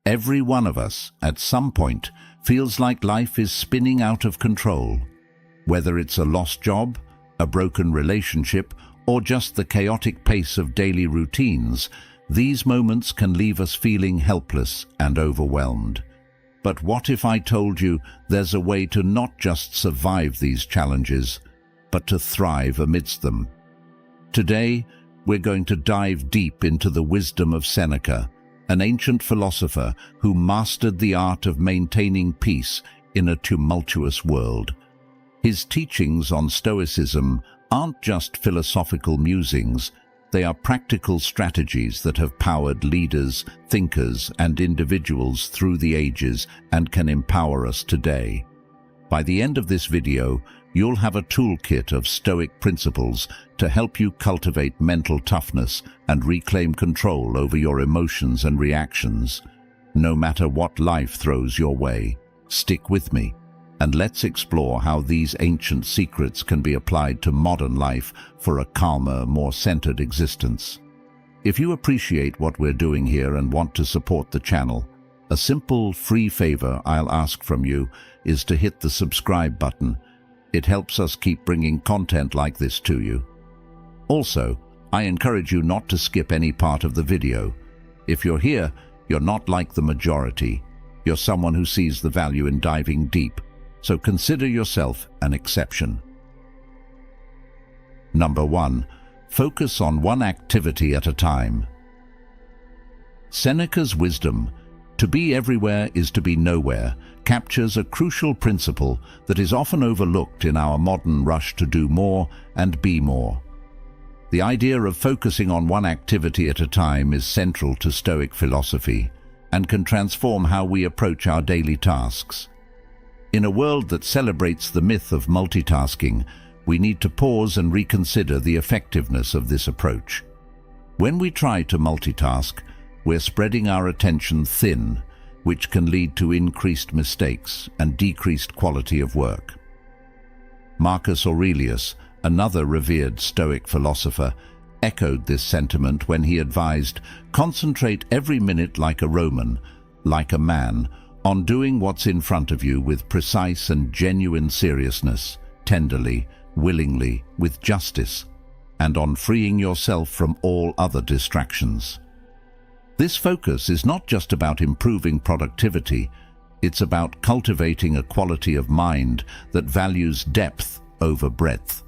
Every one of us, at some point, feels like life is spinning out of control. Whether it's a lost job, a broken relationship, or just the chaotic pace of daily routines, these moments can leave us feeling helpless and overwhelmed. But what if I told you there's a way to not just survive these challenges, but to thrive amidst them? Today, we're going to dive deep into the wisdom of Seneca, an ancient philosopher who mastered the art of maintaining peace in a tumultuous world. His teachings on Stoicism aren't just philosophical musings, they are practical strategies that have powered leaders, thinkers, and individuals through the ages and can empower us today. By the end of this video, you'll have a toolkit of Stoic principles to help you cultivate mental toughness and reclaim control over your emotions and reactions. No matter what life throws your way, stick with me, and let's explore how these ancient secrets can be applied to modern life for a calmer, more centered existence. If you appreciate what we're doing here and want to support the channel, a simple, free favor I'll ask from you is to hit the subscribe button. It helps us keep bringing content like this to you. Also, I encourage you not to skip any part of the video. If you're here, you're not like the majority. You're someone who sees the value in diving deep, so consider yourself an exception. Number 1. Focus on one activity at a time. Seneca's wisdom, "To be everywhere is to be nowhere," captures a crucial principle that is often overlooked in our modern rush to do more and be more. The idea of focusing on one activity at a time is central to Stoic philosophy and can transform how we approach our daily tasks. In a world that celebrates the myth of multitasking, we need to pause and reconsider the effectiveness of this approach. When we try to multitask, we're spreading our attention thin, which can lead to increased mistakes and decreased quality of work. Marcus Aurelius, another revered Stoic philosopher, echoed this sentiment when he advised, "Concentrate every minute like a Roman, like a man, on doing what's in front of you with precise and genuine seriousness, tenderly, willingly, with justice, and on freeing yourself from all other distractions." This focus is not just about improving productivity, it's about cultivating a quality of mind that values depth over breadth.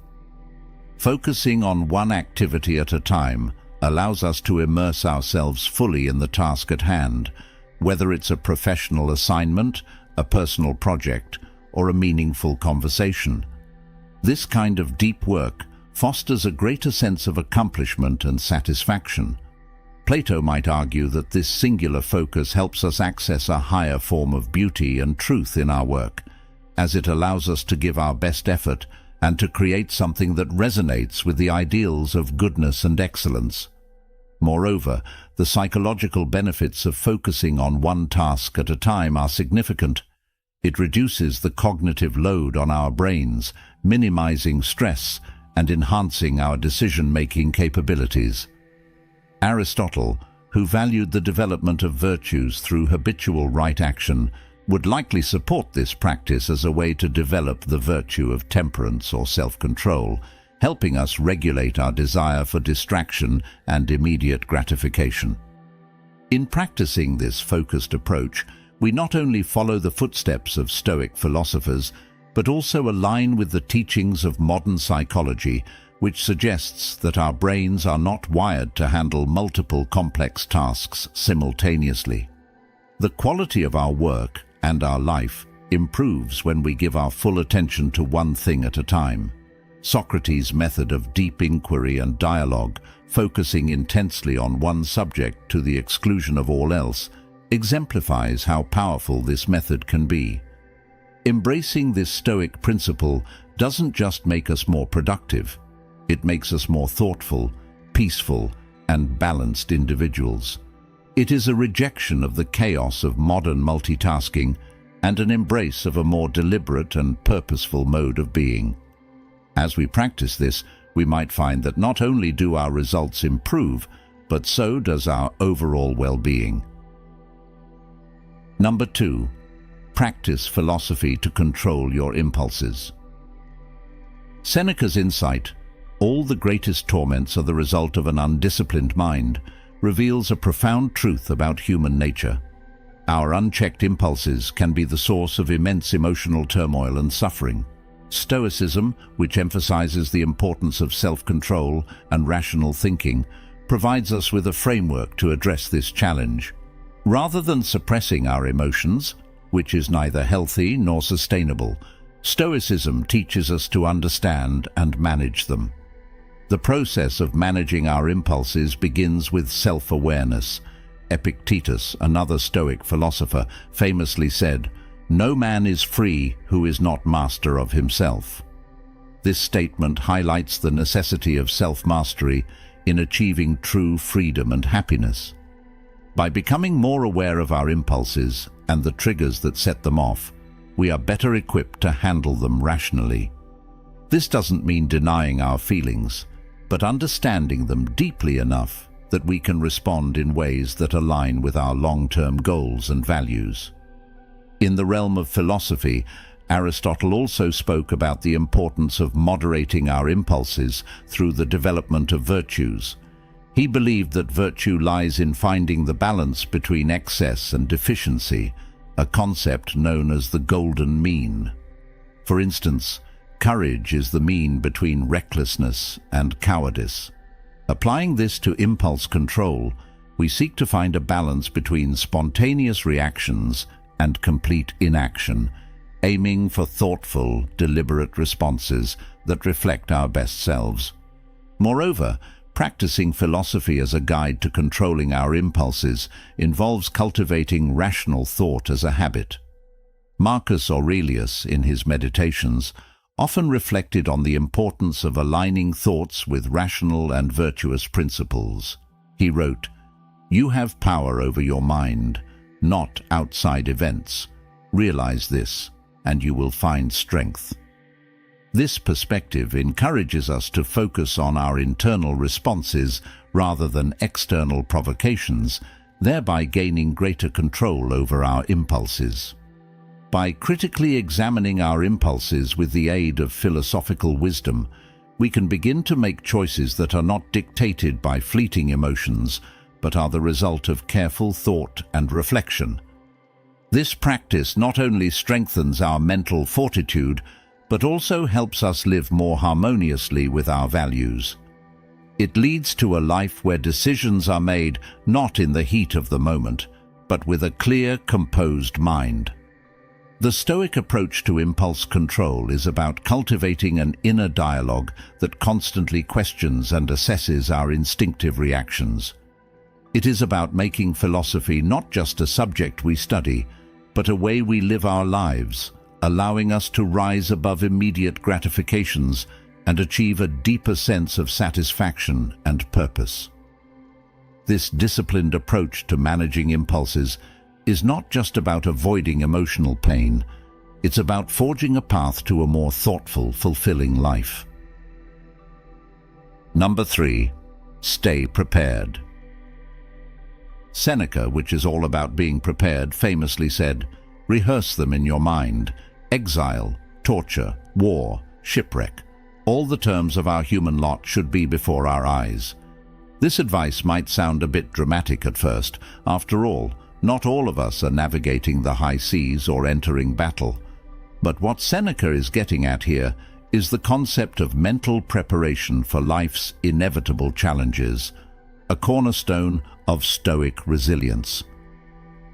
Focusing on one activity at a time allows us to immerse ourselves fully in the task at hand, whether it's a professional assignment, a personal project, or a meaningful conversation. This kind of deep work fosters a greater sense of accomplishment and satisfaction. Plato might argue that this singular focus helps us access a higher form of beauty and truth in our work, as it allows us to give our best effort and to create something that resonates with the ideals of goodness and excellence. Moreover, the psychological benefits of focusing on one task at a time are significant. It reduces the cognitive load on our brains, minimizing stress and enhancing our decision-making capabilities. Aristotle, who valued the development of virtues through habitual right action, would likely support this practice as a way to develop the virtue of temperance or self-control, helping us regulate our desire for distraction and immediate gratification. In practicing this focused approach, we not only follow the footsteps of Stoic philosophers, but also align with the teachings of modern psychology, which suggests that our brains are not wired to handle multiple complex tasks simultaneously. The quality of our work and our life improves when we give our full attention to one thing at a time. Socrates' method of deep inquiry and dialogue, focusing intensely on one subject to the exclusion of all else, exemplifies how powerful this method can be. Embracing this Stoic principle doesn't just make us more productive, it makes us more thoughtful, peaceful, and balanced individuals. It is a rejection of the chaos of modern multitasking and an embrace of a more deliberate and purposeful mode of being. As we practice this, we might find that not only do our results improve, but so does our overall well-being. Number 2. Practice philosophy to control your impulses. Seneca's insight, "All the greatest torments are the result of an undisciplined mind," reveals a profound truth about human nature. Our unchecked impulses can be the source of immense emotional turmoil and suffering. Stoicism, which emphasizes the importance of self-control and rational thinking, provides us with a framework to address this challenge. Rather than suppressing our emotions, which is neither healthy nor sustainable, Stoicism teaches us to understand and manage them. The process of managing our impulses begins with self-awareness. Epictetus, another Stoic philosopher, famously said, "No man is free who is not master of himself." This statement highlights the necessity of self-mastery in achieving true freedom and happiness. By becoming more aware of our impulses and the triggers that set them off, we are better equipped to handle them rationally. This doesn't mean denying our feelings, but understanding them deeply enough that we can respond in ways that align with our long-term goals and values. In the realm of philosophy, Aristotle also spoke about the importance of moderating our impulses through the development of virtues. He believed that virtue lies in finding the balance between excess and deficiency, a concept known as the golden mean. For instance, courage is the mean between recklessness and cowardice. Applying this to impulse control, we seek to find a balance between spontaneous reactions and complete inaction, aiming for thoughtful, deliberate responses that reflect our best selves. Moreover, practicing philosophy as a guide to controlling our impulses involves cultivating rational thought as a habit. Marcus Aurelius, in his Meditations, often reflected on the importance of aligning thoughts with rational and virtuous principles. He wrote, "You have power over your mind, not outside events. Realize this, and you will find strength." This perspective encourages us to focus on our internal responses rather than external provocations, thereby gaining greater control over our impulses. By critically examining our impulses with the aid of philosophical wisdom, we can begin to make choices that are not dictated by fleeting emotions, but are the result of careful thought and reflection. This practice not only strengthens our mental fortitude, but also helps us live more harmoniously with our values. It leads to a life where decisions are made not in the heat of the moment, but with a clear, composed mind. The Stoic approach to impulse control is about cultivating an inner dialogue that constantly questions and assesses our instinctive reactions. It is about making philosophy not just a subject we study, but a way we live our lives, allowing us to rise above immediate gratifications and achieve a deeper sense of satisfaction and purpose. This disciplined approach to managing impulses is not just about avoiding emotional pain, it's about forging a path to a more thoughtful, fulfilling life. Number 3. Stay prepared. Seneca, which is all about being prepared, famously said, "Rehearse them in your mind. Exile, torture, war, shipwreck. All the terms of our human lot should be before our eyes." This advice might sound a bit dramatic at first. After all, not all of us are navigating the high seas or entering battle. But what Seneca is getting at here is the concept of mental preparation for life's inevitable challenges, a cornerstone of Stoic resilience.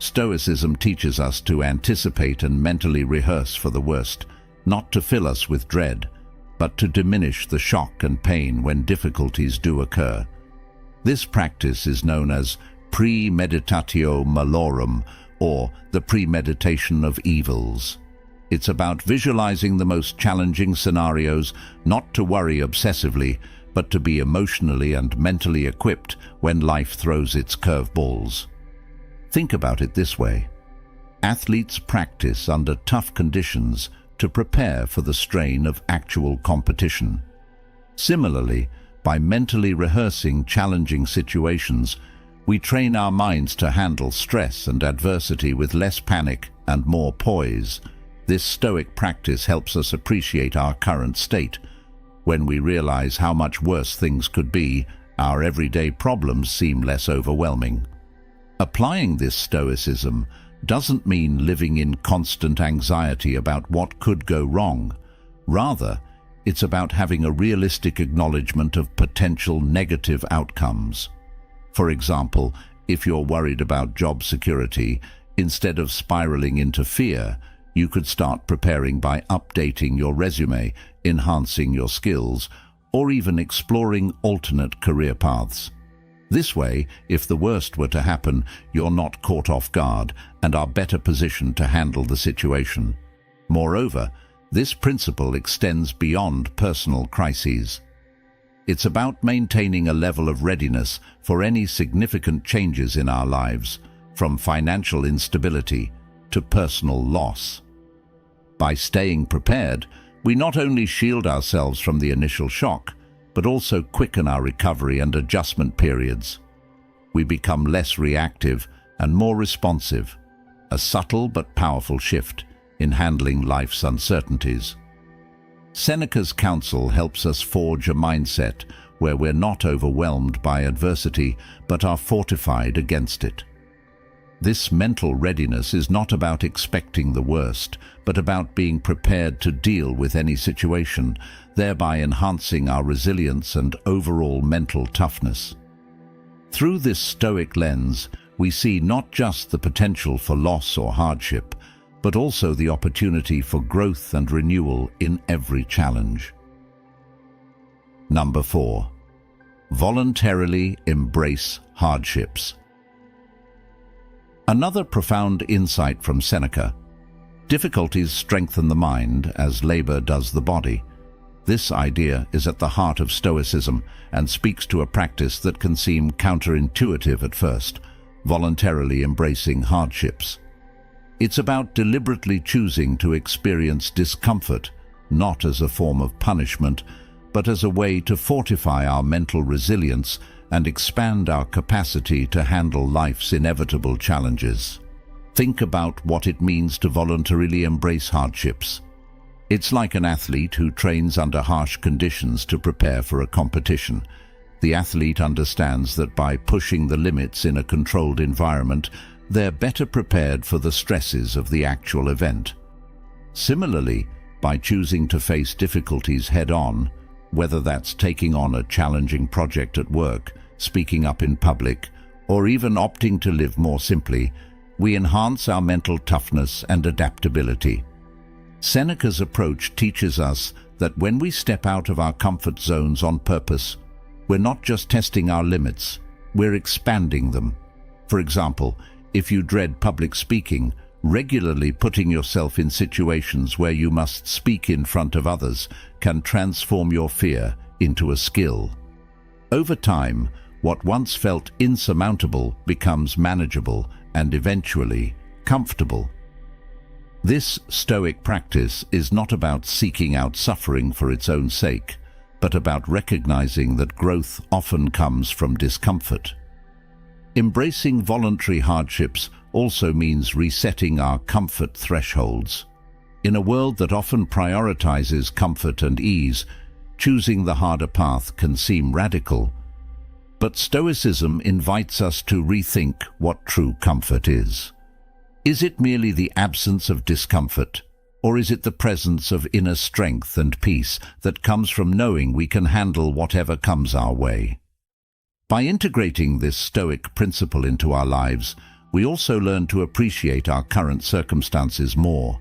Stoicism teaches us to anticipate and mentally rehearse for the worst, not to fill us with dread, but to diminish the shock and pain when difficulties do occur. This practice is known as premeditatio malorum, or the premeditation of evils. It's about visualizing the most challenging scenarios, not to worry obsessively, but to be emotionally and mentally equipped when life throws its curveballs. Think about it this way. Athletes practice under tough conditions to prepare for the strain of actual competition. Similarly, by mentally rehearsing challenging situations, We train our minds to handle stress and adversity with less panic and more poise. This Stoic practice helps us appreciate our current state. When we realize how much worse things could be, our everyday problems seem less overwhelming. Applying this Stoicism doesn't mean living in constant anxiety about what could go wrong. Rather, it's about having a realistic acknowledgement of potential negative outcomes. For example, if you're worried about job security, instead of spiraling into fear, you could start preparing by updating your resume, enhancing your skills, or even exploring alternate career paths. This way, if the worst were to happen, you're not caught off guard and are better positioned to handle the situation. Moreover, this principle extends beyond personal crises. It's about maintaining a level of readiness for any significant changes in our lives, from financial instability to personal loss. By staying prepared, we not only shield ourselves from the initial shock, but also quicken our recovery and adjustment periods. We become less reactive and more responsive, a subtle but powerful shift in handling life's uncertainties. Seneca's counsel helps us forge a mindset where we're not overwhelmed by adversity, but are fortified against it. This mental readiness is not about expecting the worst, but about being prepared to deal with any situation, thereby enhancing our resilience and overall mental toughness. Through this Stoic lens, we see not just the potential for loss or hardship, but also the opportunity for growth and renewal in every challenge. Number 4. Voluntarily embrace hardships. Another profound insight from Seneca: difficulties strengthen the mind as labor does the body. This idea is at the heart of Stoicism and speaks to a practice that can seem counterintuitive at first: voluntarily embracing hardships. It's about deliberately choosing to experience discomfort, not as a form of punishment, but as a way to fortify our mental resilience and expand our capacity to handle life's inevitable challenges. Think about what it means to voluntarily embrace hardships. It's like an athlete who trains under harsh conditions to prepare for a competition. The athlete understands that by pushing the limits in a controlled environment, they're better prepared for the stresses of the actual event. Similarly, by choosing to face difficulties head-on, whether that's taking on a challenging project at work, speaking up in public, or even opting to live more simply, we enhance our mental toughness and adaptability. Seneca's approach teaches us that when we step out of our comfort zones on purpose, we're not just testing our limits, we're expanding them. For example, if you dread public speaking, regularly putting yourself in situations where you must speak in front of others can transform your fear into a skill. Over time, what once felt insurmountable becomes manageable and eventually comfortable. This Stoic practice is not about seeking out suffering for its own sake, but about recognizing that growth often comes from discomfort. Embracing voluntary hardships also means resetting our comfort thresholds. In a world that often prioritizes comfort and ease, choosing the harder path can seem radical. But Stoicism invites us to rethink what true comfort is. Is it merely the absence of discomfort, or is it the presence of inner strength and peace that comes from knowing we can handle whatever comes our way? By integrating this Stoic principle into our lives, we also learn to appreciate our current circumstances more.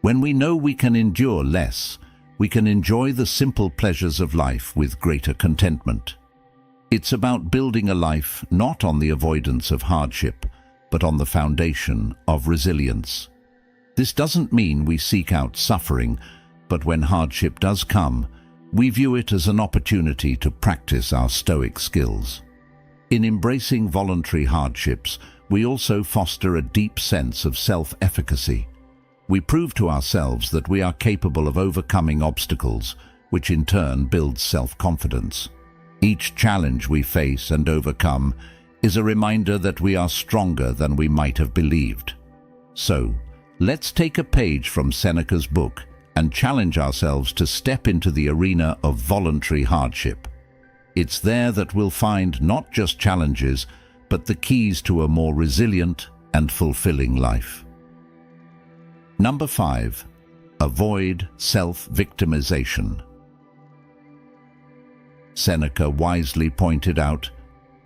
When we know we can endure less, we can enjoy the simple pleasures of life with greater contentment. It's about building a life not on the avoidance of hardship, but on the foundation of resilience. This doesn't mean we seek out suffering, but when hardship does come, we view it as an opportunity to practice our Stoic skills. In embracing voluntary hardships, we also foster a deep sense of self-efficacy. We prove to ourselves that we are capable of overcoming obstacles, which in turn builds self-confidence. Each challenge we face and overcome is a reminder that we are stronger than we might have believed. So, let's take a page from Seneca's book and challenge ourselves to step into the arena of voluntary hardship. It's there that we'll find not just challenges, but the keys to a more resilient and fulfilling life. Number 5. Avoid self-victimization. Seneca wisely pointed out,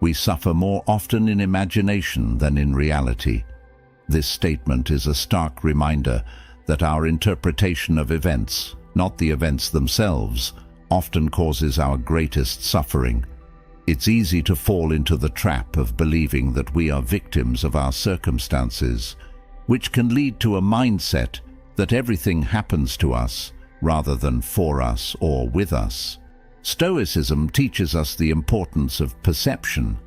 "We suffer more often in imagination than in reality." This statement is a stark reminder that our interpretation of events, not the events themselves, often causes our greatest suffering. It's easy to fall into the trap of believing that we are victims of our circumstances, which can lead to a mindset that everything happens to us rather than for us or with us. Stoicism teaches us the importance of perception.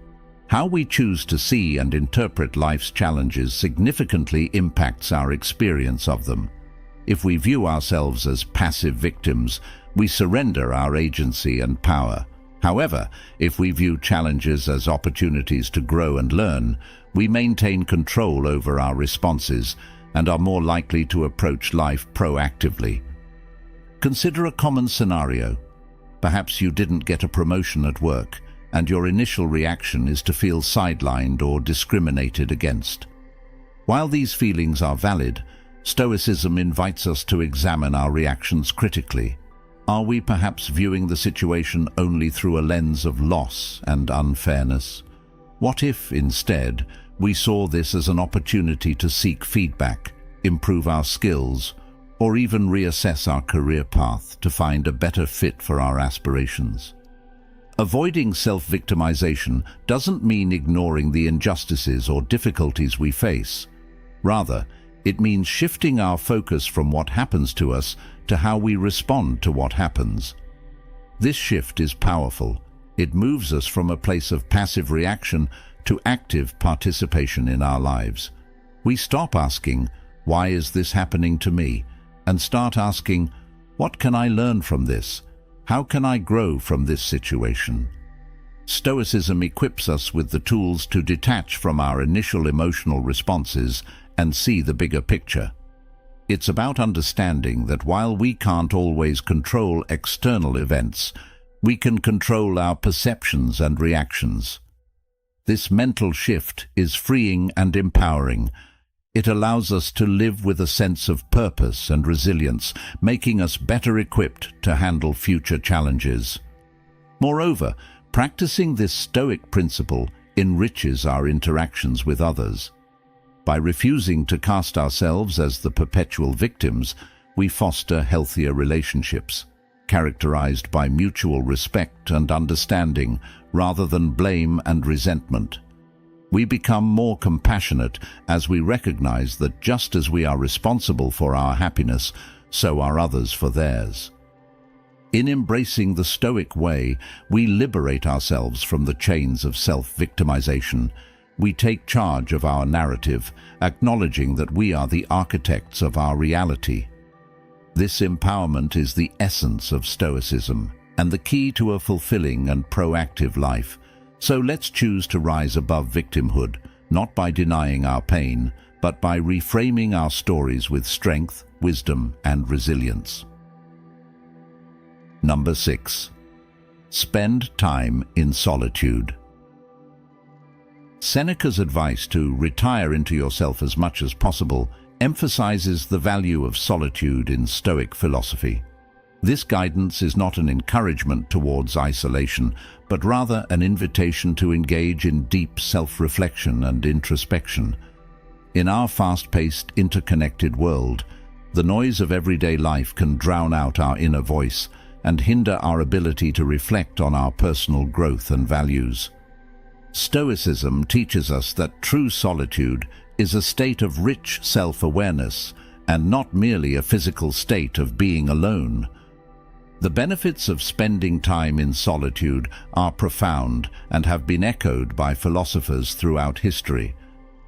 How we choose to see and interpret life's challenges significantly impacts our experience of them. If we view ourselves as passive victims, we surrender our agency and power. However, if we view challenges as opportunities to grow and learn, we maintain control over our responses and are more likely to approach life proactively. Consider a common scenario. Perhaps you didn't get a promotion at work, and your initial reaction is to feel sidelined or discriminated against. While these feelings are valid, Stoicism invites us to examine our reactions critically. Are we perhaps viewing the situation only through a lens of loss and unfairness? What if, instead, we saw this as an opportunity to seek feedback, improve our skills, or even reassess our career path to find a better fit for our aspirations? Avoiding self-victimization doesn't mean ignoring the injustices or difficulties we face. Rather, it means shifting our focus from what happens to us to how we respond to what happens. This shift is powerful. It moves us from a place of passive reaction to active participation in our lives. We stop asking, "Why is this happening to me?" and start asking, "What can I learn from this? How can I grow from this situation?" Stoicism equips us with the tools to detach from our initial emotional responses and see the bigger picture. It's about understanding that while we can't always control external events, we can control our perceptions and reactions. This mental shift is freeing and empowering. It allows us to live with a sense of purpose and resilience, making us better equipped to handle future challenges. Moreover, practicing this Stoic principle enriches our interactions with others. By refusing to cast ourselves as the perpetual victims, we foster healthier relationships, characterized by mutual respect and understanding rather than blame and resentment. We become more compassionate as we recognize that just as we are responsible for our happiness, so are others for theirs. In embracing the Stoic way, we liberate ourselves from the chains of self-victimization. We take charge of our narrative, acknowledging that we are the architects of our reality. This empowerment is the essence of Stoicism and the key to a fulfilling and proactive life. So let's choose to rise above victimhood, not by denying our pain, but by reframing our stories with strength, wisdom, and resilience. Number 6. Spend time in solitude. Seneca's advice to retire into yourself as much as possible emphasizes the value of solitude in Stoic philosophy. This guidance is not an encouragement towards isolation, but rather an invitation to engage in deep self-reflection and introspection. In our fast-paced, interconnected world, the noise of everyday life can drown out our inner voice and hinder our ability to reflect on our personal growth and values. Stoicism teaches us that true solitude is a state of rich self-awareness and not merely a physical state of being alone. The benefits of spending time in solitude are profound and have been echoed by philosophers throughout history.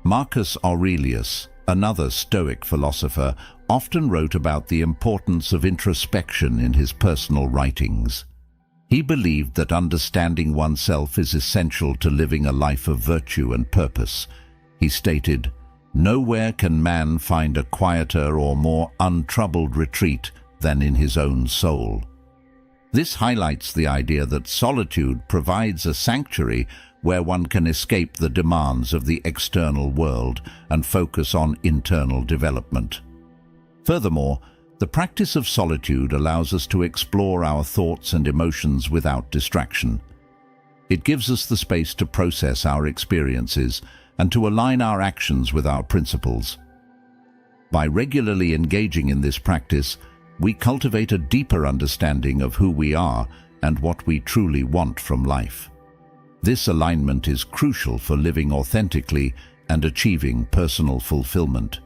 Marcus Aurelius, another Stoic philosopher, often wrote about the importance of introspection in his personal writings. He believed that understanding oneself is essential to living a life of virtue and purpose. He stated, "Nowhere can man find a quieter or more untroubled retreat than in his own soul." This highlights the idea that solitude provides a sanctuary where one can escape the demands of the external world and focus on internal development. Furthermore, the practice of solitude allows us to explore our thoughts and emotions without distraction. It gives us the space to process our experiences and to align our actions with our principles. By regularly engaging in this practice, we cultivate a deeper understanding of who we are and what we truly want from life. This alignment is crucial for living authentically and achieving personal fulfillment.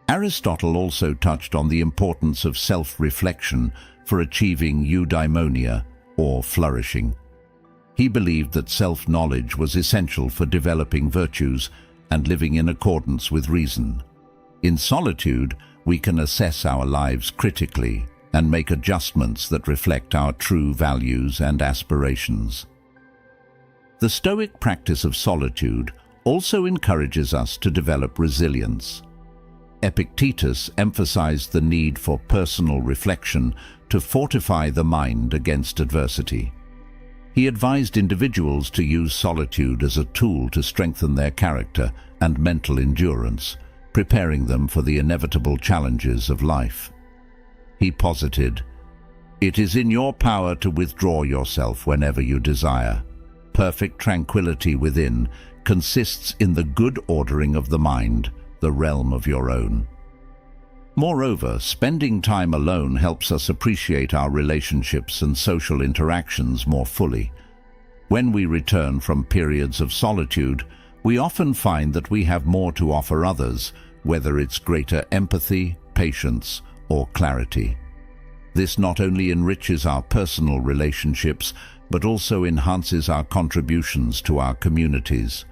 Aristotle also touched on the importance of self-reflection for achieving eudaimonia, or flourishing. He believed that self-knowledge was essential for developing virtues and living in accordance with reason. In solitude, we can assess our lives critically and make adjustments that reflect our true values and aspirations. The Stoic practice of solitude also encourages us to develop resilience. Epictetus emphasized the need for personal reflection to fortify the mind against adversity. He advised individuals to use solitude as a tool to strengthen their character and mental endurance, preparing them for the inevitable challenges of life. He posited, "It is in your power to withdraw yourself whenever you desire. Perfect tranquility within consists in the good ordering of the mind, the realm of your own." Moreover, spending time alone helps us appreciate our relationships and social interactions more fully. When we return from periods of solitude, we often find that we have more to offer others, whether it's greater empathy, patience, or clarity. This not only enriches our personal relationships, but also enhances our contributions to our communities.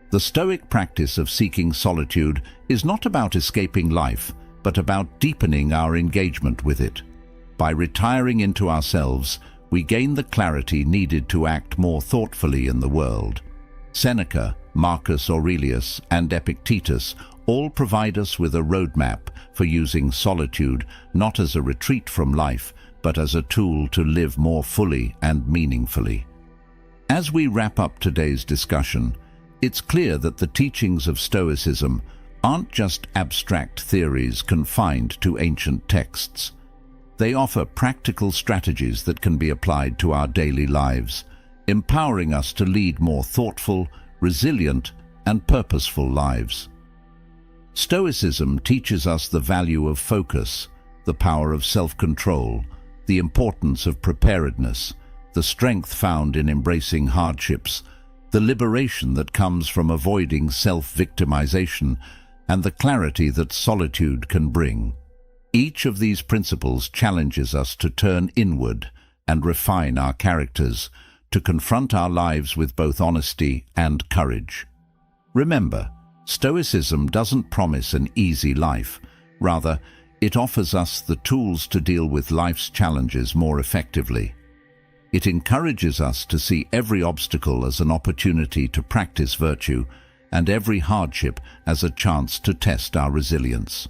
The Stoic practice of seeking solitude is not about escaping life, but about deepening our engagement with it. By retiring into ourselves, we gain the clarity needed to act more thoughtfully in the world. Seneca, Marcus Aurelius, and Epictetus all provide us with a roadmap for using solitude not as a retreat from life, but as a tool to live more fully and meaningfully. As we wrap up today's discussion, it's clear that the teachings of Stoicism aren't just abstract theories confined to ancient texts. They offer practical strategies that can be applied to our daily lives, empowering us to lead more thoughtful, resilient, and purposeful lives. Stoicism teaches us the value of focus, the power of self-control, the importance of preparedness, the strength found in embracing hardships, the liberation that comes from avoiding self-victimization, and the clarity that solitude can bring. Each of these principles challenges us to turn inward and refine our characters, to confront our lives with both honesty and courage. Remember, Stoicism doesn't promise an easy life. Rather, it offers us the tools to deal with life's challenges more effectively. It encourages us to see every obstacle as an opportunity to practice virtue and every hardship as a chance to test our resilience.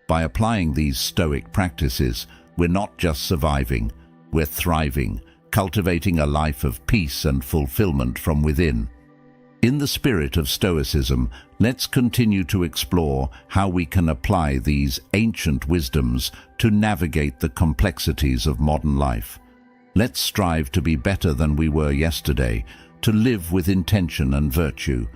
By applying these Stoic practices, we're not just surviving, we're thriving, cultivating a life of peace and fulfillment from within. In the spirit of Stoicism, let's continue to explore how we can apply these ancient wisdoms to navigate the complexities of modern life. Let's strive to be better than we were yesterday, to live with intention and virtue,